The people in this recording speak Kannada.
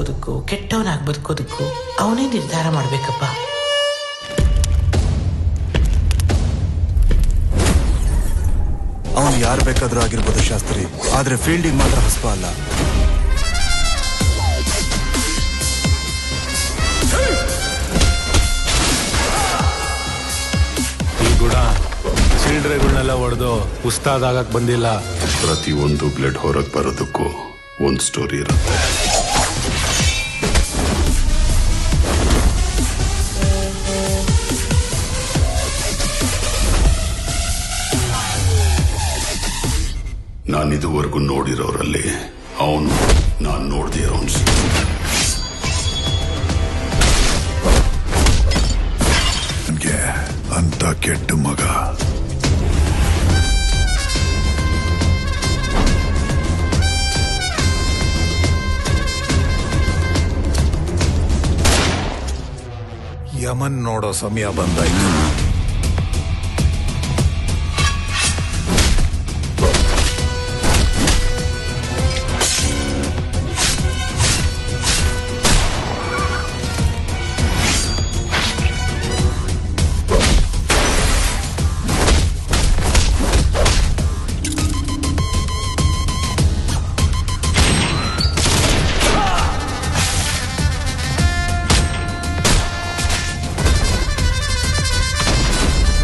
ಬದುಕೋದಕ್ಕೂ ಕೆಟ್ಟವನಾಗಿ ಬದುಕೋದಕ್ಕೂ ಅವನೇ ನಿರ್ಧಾರ ಮಾಡ್ಬೇಕಪ್ಪ. ಅವನು ಯಾರು ಬೇಕಾದ್ರೂ ಆಗಿರ್ಬೋದು ಶಾಸ್ತ್ರಿ, ಆದ್ರೆ ಫೀಲ್ಡಿಗೆ ಮಾತ್ರ ಹಸ್ಪ ಅಲ್ಲ. ಈ ಗುಣ ಚಿಲ್ಡ್ರೆಗಳನ್ನೆಲ್ಲ ಹೊಡೆದು ಉಸ್ತಾದ್ ಆಗಕ್ ಬಂದಿಲ್ಲ. ಪ್ರತಿಯೊಂದು ಬ್ಲಡ್ ಹೊರಗೆ ಬರೋದಕ್ಕೂ ಒಂದು ಸ್ಟೋರಿ ಇರುತ್ತೆ. ನಾನಿದುವರೆಗೂ ನೋಡಿರೋರಲ್ಲಿ ಅವನು ನಾನು ನೋಡ್ದೇ ಇರೋನ್ಸ್. ನನಗೆ ಅಂತ ಕೆಟ್ಟ ಮಗ ಯಮನ್ ನೋಡೋ ಸಮಯ ಬಂದಾಯ್ತು.